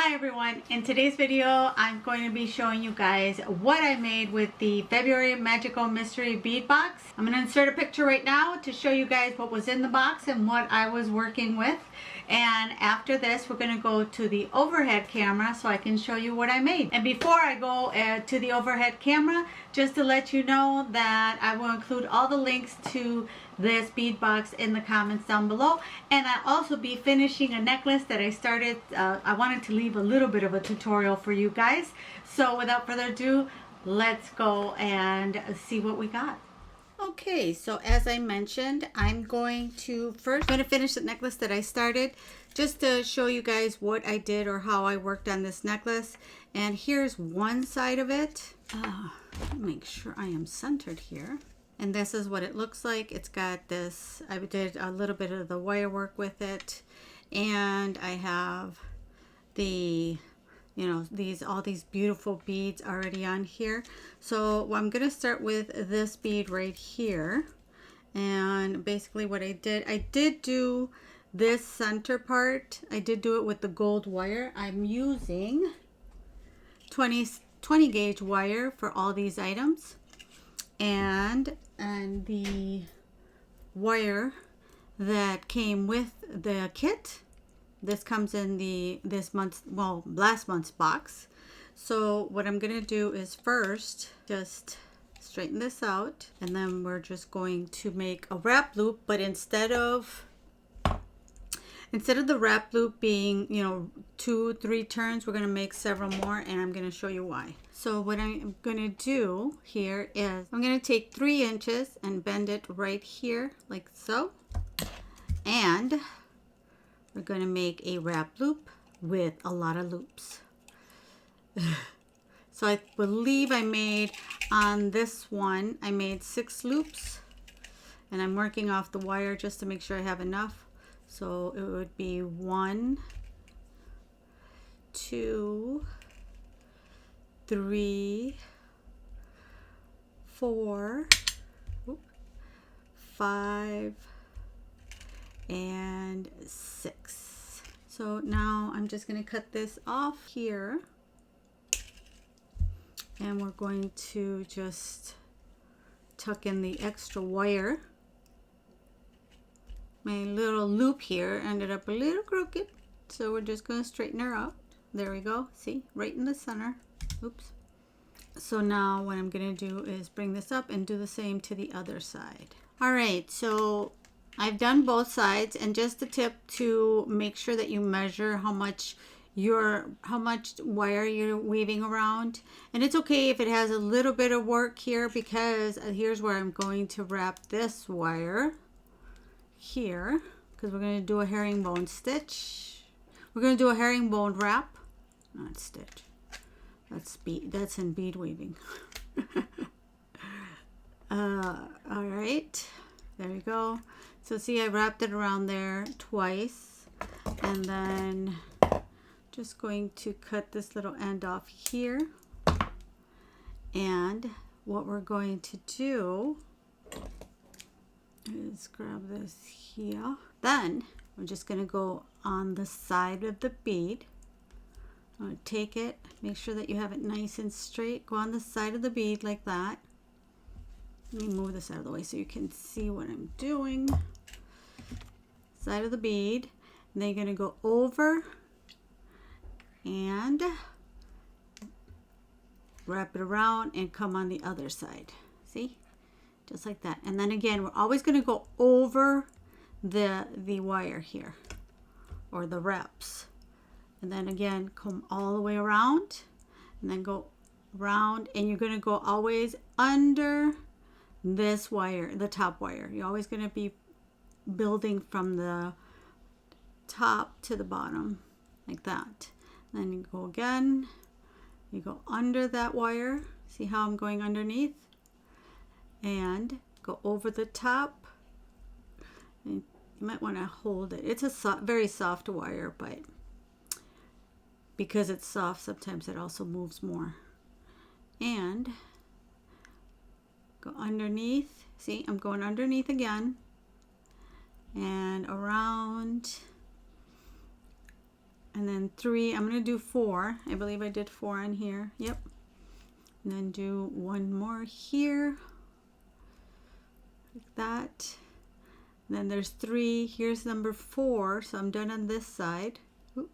Hi everyone, in today's video I'm going to be showing you guys what I made with the February Magical Mystery Bead Box. I'm going to insert a picture right now to show you guys what was in the box and what I was working with. And after this we're going to go to the overhead camera so I can show you what I made. And before I go to the overhead camera, just to let you know that I will include all the links to this bead box in the comments down below, and I'll also be finishing a necklace that I started. I wanted to leave a little bit of a tutorial for you guys, so without further ado, let's go and see what we got. Okay, so as I mentioned, I'm going to finish the necklace that I started, just to show you guys what I did or how I worked on this necklace. And here's one side of it. Make sure I am centered here. And this is what it looks like. It's got this, I did a little bit of the wire work with it, and I have the, all these beautiful beads already on here. So I'm going to start with this bead right here. And basically what I did do this center part. I did do it with the gold wire. I'm using 20 gauge wire for all these items. And the wire that came with the kit, this comes in last month's box. So what I'm gonna do is first just straighten this out, and then we're just going to make a wrap loop, but instead of the wrap loop being 2-3 turns, we're going to make several more, and I'm going to show you why. So what I'm going to do here is I'm going to take 3 inches and bend it right here like so, and we're going to make a wrap loop with a lot of loops. So I believe I made on this one, I made 6 loops, and I'm working off the wire just to make sure I have enough. So it would be 1, 2, 3, 4, 5, and 6. So now I'm just going to cut this off here, and we're going to just tuck in the extra wire. My little loop here ended up a little crooked, so we're just going to straighten her out. There we go. See, right in the center. Oops. So now what I'm going to do is bring this up and do the same to the other side. All right, so I've done both sides, and just a tip to make sure that you measure how much wire you're weaving around. And it's okay if it has a little bit of work here, because here's where I'm going to wrap this wire here, because we're going to do a herringbone stitch. We're going to do a herringbone wrap, not stitch. That's in bead weaving. All right, there we go. So see, I wrapped it around there twice, and then just going to cut this little end off here. And what we're going to do is grab this here. Then I'm just going to go on the side of the bead. I'm going to take it, make sure that you have it nice and straight. Go on the side of the bead like that. Let me move this out of the way so you can see what I'm doing. Side of the bead. And then you're going to go over and wrap it around and come on the other side. See? Just like that. And then again, we're always going to go over the wire here, or the wraps. And then again, come all the way around, and then go around, and you're going to go always under this wire, the top wire. You're always going to be building from the top to the bottom, like that. And then you go again, you go under that wire. See how I'm going underneath? And go over the top, and you might want to hold it. It's a very soft wire, but because it's soft, sometimes it also moves more. And go underneath. See, I'm going underneath again, and around, and and then 3. I'm going to do 4. I believe I did 4 on here. Yep. And then do 1 more here, like that. And then there's 3. Here's number 4, so I'm done on this side. Oop.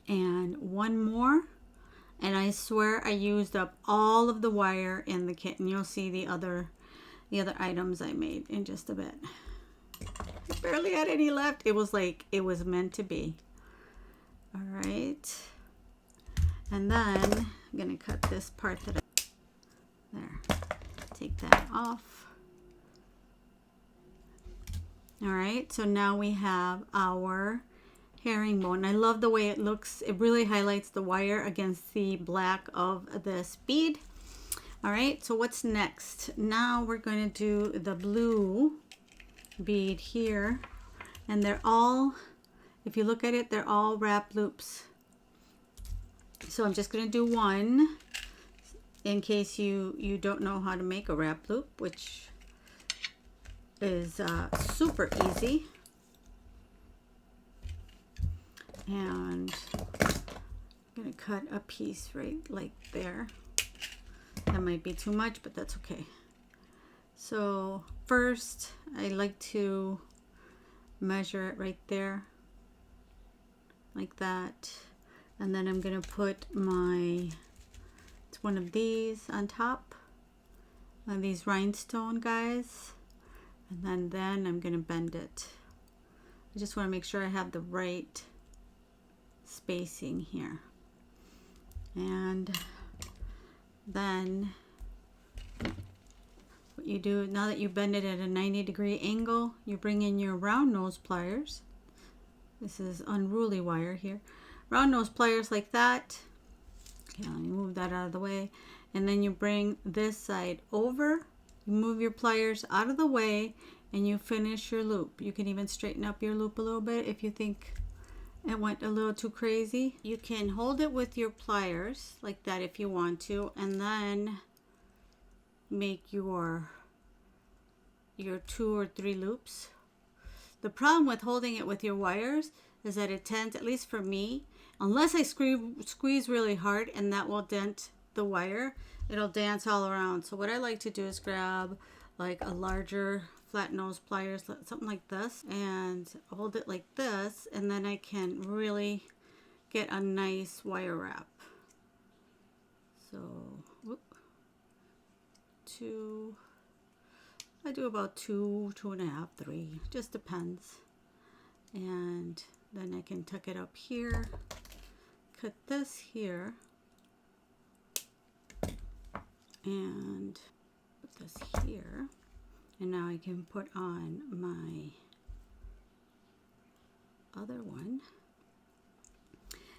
And 1 more, and I swear I used up all of the wire in the kit, and you'll see the other items I made in just a bit. I barely had any left. It was like it was meant to be. All right, and then I'm gonna cut this part that there, take that off. All right, so now we have our herringbone. I love the way it looks. It really highlights the wire against the black of this bead. All right, so what's next? Now we're going to do the blue bead here, and they're all, if you look at it, they're all wrap loops. So I'm just going to do 1 in case you don't know how to make a wrap loop, which is super easy. And I'm going to cut a piece right like there. That might be too much, but that's okay. So first, I like to measure it right there, like that. And then I'm going to put it's one of these on top, these rhinestone guys. And then I'm going to bend it. I just want to make sure I have the right spacing here. And then what you do, now that you bend it at a 90-degree angle, you bring in your round nose pliers. This is unruly wire here. Round nose pliers like that. Okay, let me move that out of the way. And then you bring this side over, you move your pliers out of the way, and you finish your loop. You can even straighten up your loop a little bit if you think it went a little too crazy. You can hold it with your pliers like that if you want to, and then make your 2 or 3 loops. The problem with holding it with your wires is that it tends, at least for me, unless I squeeze really hard, and that will dent the wire, it'll dance all around. So what I like to do is grab like a larger flat nose pliers, something like this, and hold it like this, and then I can really get a nice wire wrap. So I do about 2, 2.5, 3, just depends. And then I can tuck it up here, cut this here, and put this here. And now I can put on my other one.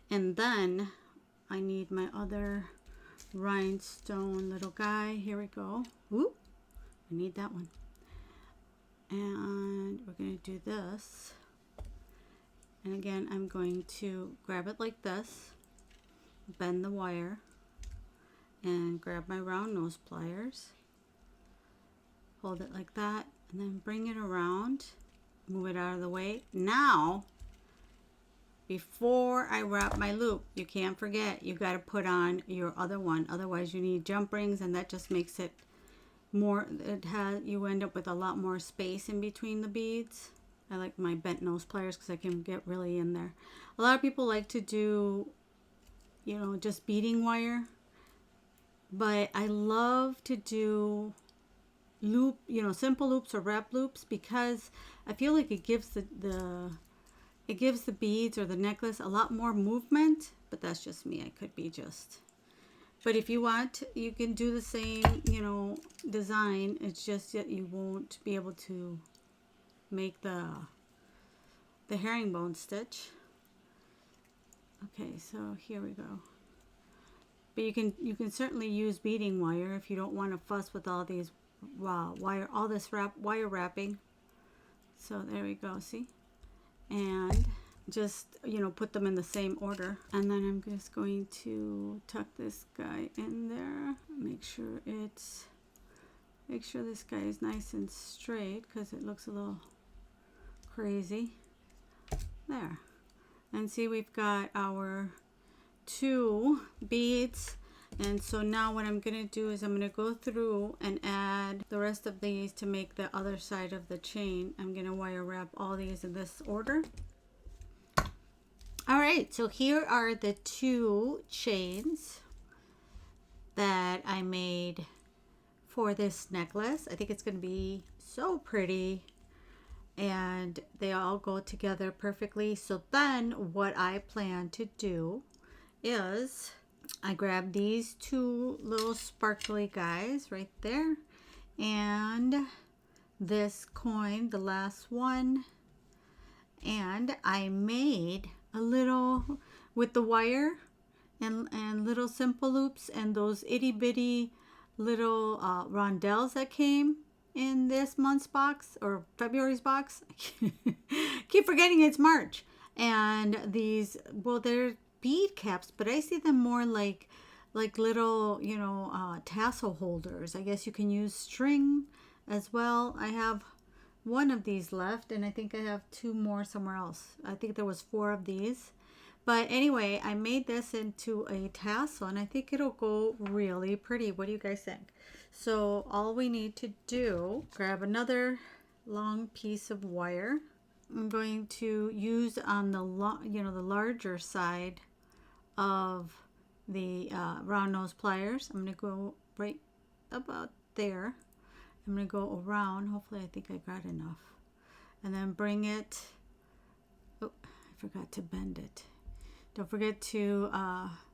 And then I need my other rhinestone little guy. Here we go. Whoop. I need that one. And we're going to do this. And again, I'm going to grab it like this, bend the wire, and grab my round nose pliers. Hold it like that, and then bring it around, move it out of the way. Now, before I wrap my loop, you can't forget, you got to put on your other one. Otherwise, you need jump rings, and that just makes it more, you end up with a lot more space in between the beads. I like my bent nose pliers because I can get really in there. A lot of people like to do, you know, just beading wire, but I love to do loop, you know, simple loops or wrap loops, because I feel like it gives the beads or the necklace a lot more movement. But that's just me. I could be just, but if you want, you can do the same, you know, design. It's just that you won't be able to make the herringbone stitch. Okay, so here we go. But you can certainly use beading wire if you don't want to fuss with all these wire wrapping. So there we go, see? And just, you know, put them in the same order. And then I'm just going to tuck this guy in there. Make sure this guy is nice and straight, because it looks a little crazy. There. And see, we've got our 2 beads. And so now what I'm going to do is I'm going to go through and add the rest of these to make the other side of the chain. I'm going to wire wrap all these in this order. All right, so here are the 2 chains that I made for this necklace. I think it's going to be so pretty, and they all go together perfectly. So then what I plan to do is I grab these 2 little sparkly guys right there, and this coin, the last one, and I made a little with the wire and little simple loops and those itty bitty little rondelles that came in this month's box or February's box. Keep forgetting it's March. And these, well, they're bead caps, but I see them more like little, you know, tassel holders. I guess you can use string as well. I have 1 of these left, and I think I have 2 more somewhere else. I think there was 4 of these. But anyway, I made this into a tassel, and I think it'll go really pretty. What do you guys think? So all we need to do, grab another long piece of wire. I'm going to use on the the larger side of the round nose pliers. I'm going to go right about there. I'm going to go around. Hopefully I think I got enough. And then bring it. Oh, I forgot to bend it. Don't forget to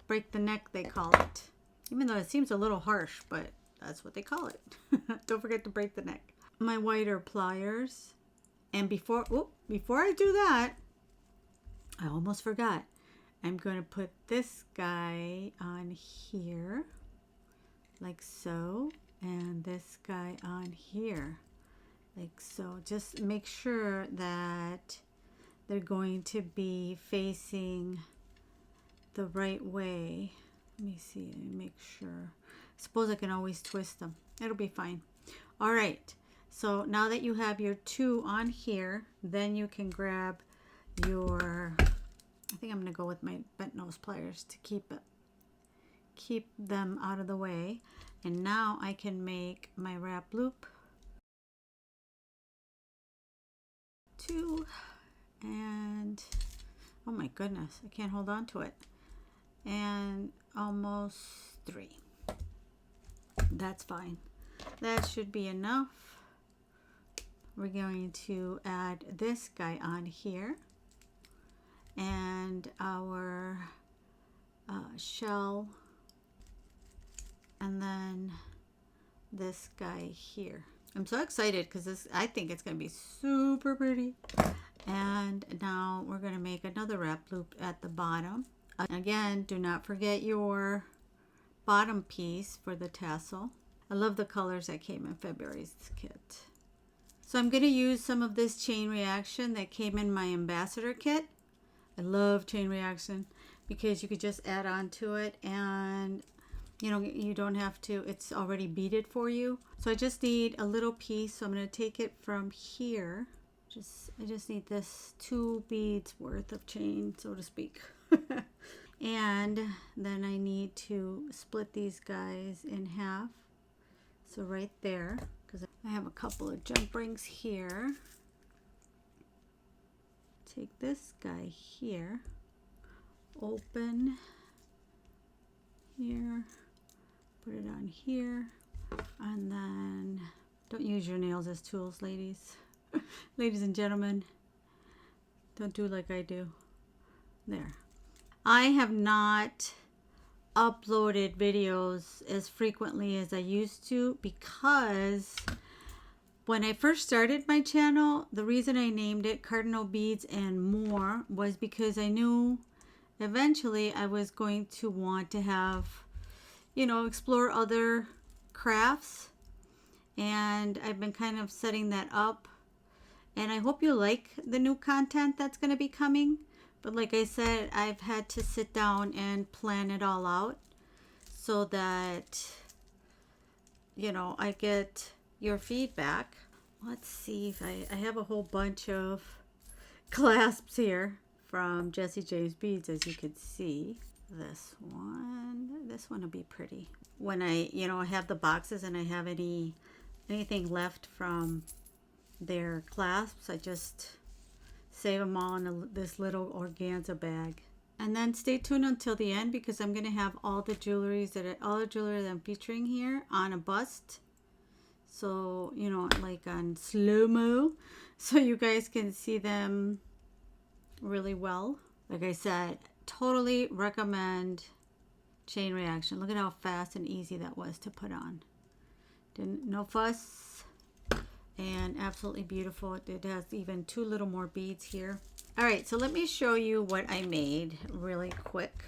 break the neck, they call it. Even though it seems a little harsh, but that's what they call it. Don't forget to break the neck. My wider pliers. And before I do that, I almost forgot. I'm going to put this guy on here, like so, and this guy on here, like so. Just make sure that they're going to be facing the right way. Let me see, let me make sure. I suppose I can always twist them. It'll be fine. All right. So now that you have your 2 on here, then you can grab your, I think I'm going to go with my bent nose pliers to keep them out of the way. And now I can make my wrap loop 2, and oh my goodness, I can't hold on to it, and almost 3. That's fine. That should be enough. We're going to add this guy on here and our shell, and then this guy here. I'm so excited because this, I think it's going to be super pretty. And now we're going to make another wrap loop at the bottom. Again, do not forget your bottom piece for the tassel. I love the colors that came in February's kit. So I'm going to use some of this chain reaction that came in my ambassador kit. I love chain reaction because you could just add on to it, and you know, you don't have to, it's already beaded for you. So I just need a little piece. So I'm going to take it from here. I just need this 2 beads worth of chain, so to speak. And then I need to split these guys in half. So right there, because I have a couple of jump rings here. Take this guy here, open here, put it on here, and then don't use your nails as tools, ladies. Ladies and gentlemen, don't do like I do. There. I have not uploaded videos as frequently as I used to because when I first started my channel, the reason I named it Cardinal Beads and More was because I knew eventually I was going to want to have, you know, explore other crafts, and I've been kind of setting that up. And I hope you like the new content that's going to be coming. But like I said, I've had to sit down and plan it all out so that, you know, I get your feedback. Let's see if I have a whole bunch of clasps here. from Jesse James Beads, as you could see. This one will be pretty. When I, have the boxes and I have anything left from their clasps, I just save them all in this little organza bag. And then stay tuned until the end, because I'm going to have all the jewelry that I'm featuring here on a bust. So, like on slow-mo, so you guys can see them really well. Like I said, totally recommend Chain Reaction. Look at how fast and easy that was to put on. No fuss, and absolutely beautiful. It has even 2 little more beads here. All right, so let me show you what I made really quick,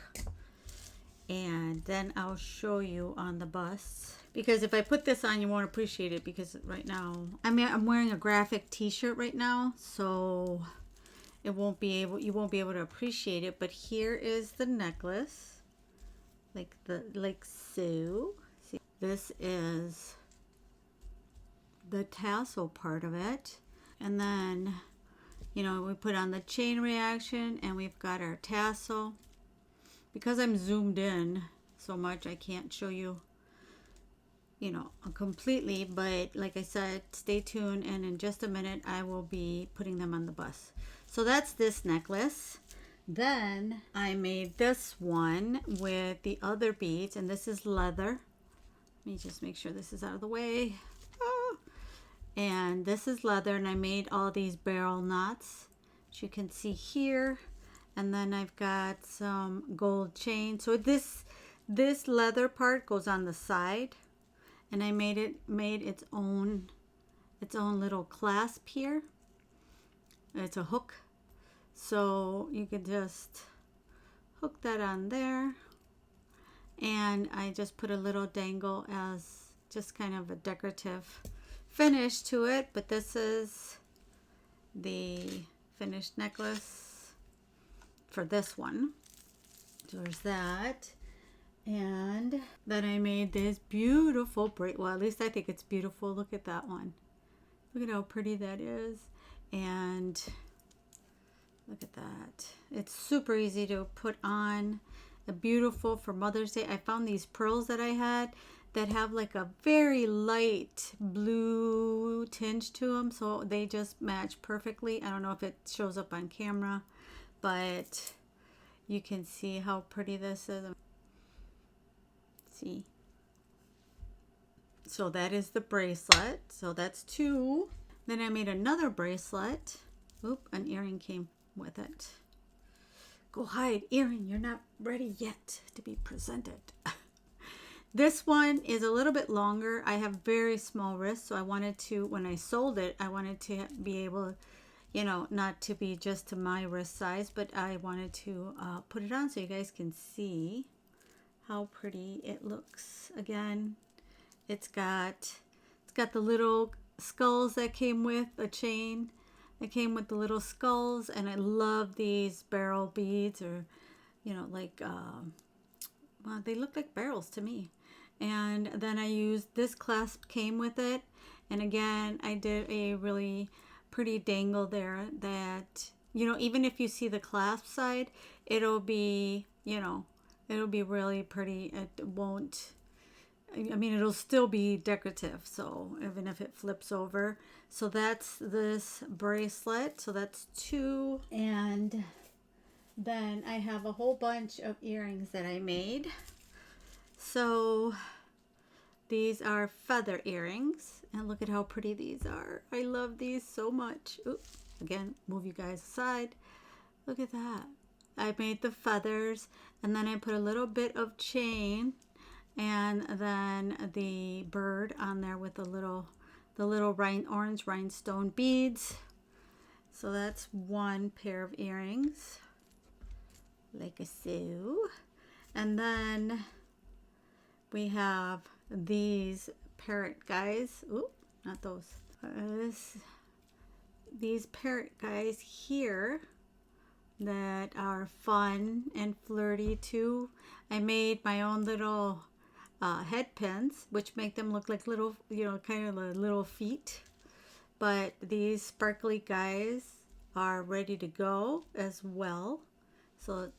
and then I'll show you on the bust. Because if I put this on, you won't appreciate it, because right now, I'm wearing a graphic t-shirt right now, so you won't be able to appreciate it. But here is the necklace, like so. See, this is the tassel part of it, and then we put on the Chain Reaction, and we've got our tassel. Because I'm zoomed in so much, I can't show you completely, but like I said, stay tuned, and in just a minute I will be putting them on the bus. So that's this necklace. Then I made this one with the other beads, and this is leather. Let me just make sure this is out of the way. And this is leather, and I made all these barrel knots, as you can see here. And then I've got some gold chain. So this leather part goes on the side, and I made its own little clasp here. It's a hook, so you could just hook that on there, and I just put a little dangle as just kind of a decorative finish to it. But this is the finished necklace for this one. So there's that. And then I made this beautiful bracelet. Well, at least I think it's beautiful. Look at that one. Look at how pretty that is. And look at that. It's super easy to put on. Beautiful for Mother's Day. I found these pearls that I had that have like a very light blue tinge to them, so they just match perfectly. I don't know if it shows up on camera, but you can see how pretty this is. See, so that is the bracelet. So that's 2. Then I made another bracelet. Oop, an earring came with it. Go hide, earring, you're not ready yet to be presented. This one is a little bit longer. I have very small wrists, so I wanted to, when I sold it, I wanted to be able, not to be just to my wrist size, but I wanted to put it on so you guys can see how pretty it looks. Again, it's got the little skulls that came with the chain. It came with the little skulls, and I love these barrel beads, or well, they look like barrels to me. And then I used this clasp came with it, and again I did a really pretty dangle there that even if you see the clasp side, it'll be really pretty. It won't, it'll still be decorative, so even if it flips over. So that's this bracelet. So that's 2. And then I have a whole bunch of earrings that I made. So these are feather earrings, and look at how pretty these are. I love these so much. Oops, again, move you guys aside. Look at that. I made the feathers, and then I put a little bit of chain, and then the bird on there with the little orange rhinestone beads. So that's 1 pair of earrings, like so. And then we have these parrot guys. Ooh, not those. These parrot guys here that are fun and flirty too. I made my own little head pins, which make them look like little, kind of little feet. But these sparkly guys are ready to go as well. So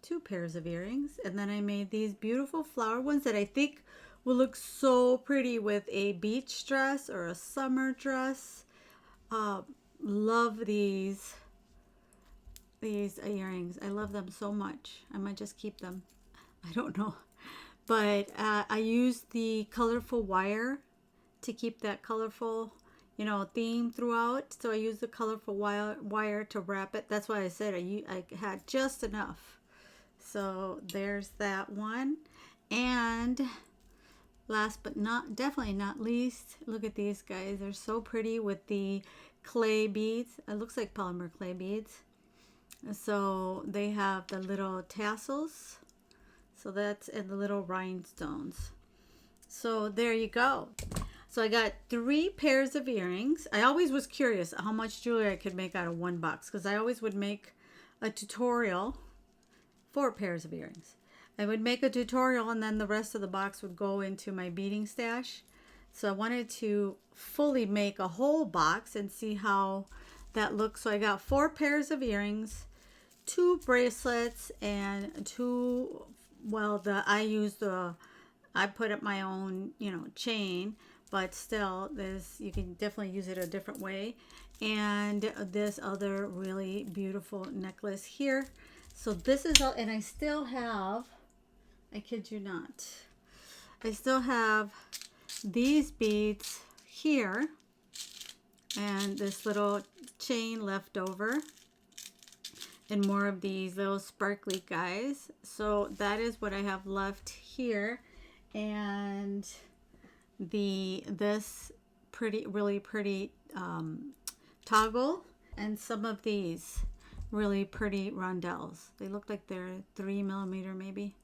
2 pairs of earrings, and then I made these beautiful flower ones that I think will look so pretty with a beach dress or a summer dress. Love these earrings. I love them so much. I might just keep them. I don't know. But I used the colorful wire to keep that colorful, you know, theme throughout. So I used the colorful wire to wrap it. That's why I said I had just enough. So there's that one. And last but definitely not least, look at these guys. They're so pretty with the clay beads. It looks like polymer clay beads. So they have the little tassels. So that's in the little rhinestones. So there you go. So I got 3 pairs of earrings. I always was curious how much jewelry I could make out of one box, because I always would make a tutorial. 4 pairs of earrings. I would make a tutorial and then the rest of the box would go into my beading stash. So I wanted to fully make a whole box and see how that looks. So I got 4 pairs of earrings, 2 bracelets, and 2, well, I put up my own, you know, chain, but still you can definitely use it a different way. And this other really beautiful necklace here. So this is all, and I still have, I kid you not, I still have these beads here and this little chain left over and more of these little sparkly guys. So that is what I have left here. And this really pretty toggle, and some of these really pretty rondelles. They look like they're 3mm maybe.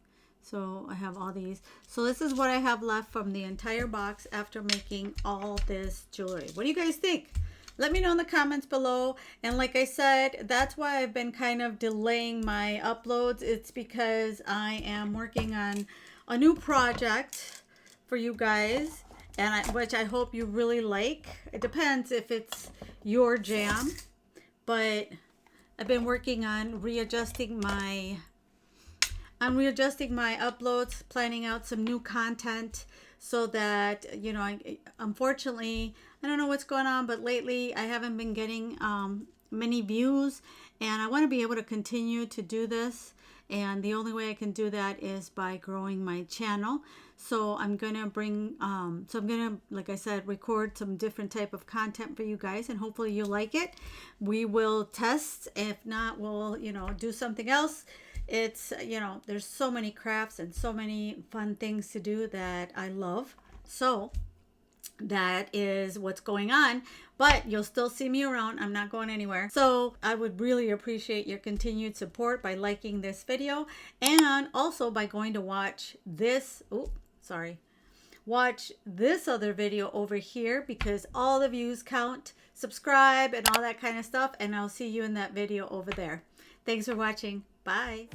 So I have all these. So this is what I have left from the entire box after making all this jewelry. What do you guys think? Let me know in the comments below. And like I said, that's why I've been kind of delaying my uploads. It's because I am working on a new project for you guys, and which I hope you really like. It depends if it's your jam, but I've been working on readjusting my uploads, planning out some new content so that, you know, unfortunately, I don't know what's going on, but lately I haven't been getting many views, and I want to be able to continue to do this. And the only way I can do that is by growing my channel. So I'm going to like I said, record some different type of content for you guys, and hopefully you like it. We will test. If not, we'll, you know, do something else. It's, you know, there's so many crafts and so many fun things to do that I love. So that is what's going on, but you'll still see me around. I'm not going anywhere. So I would really appreciate your continued support by liking this video, and also by going to watch this, watch this other video over here, because all the views count. Subscribe and all that kind of stuff, and I'll see you in that video over there. Thanks for watching. Bye.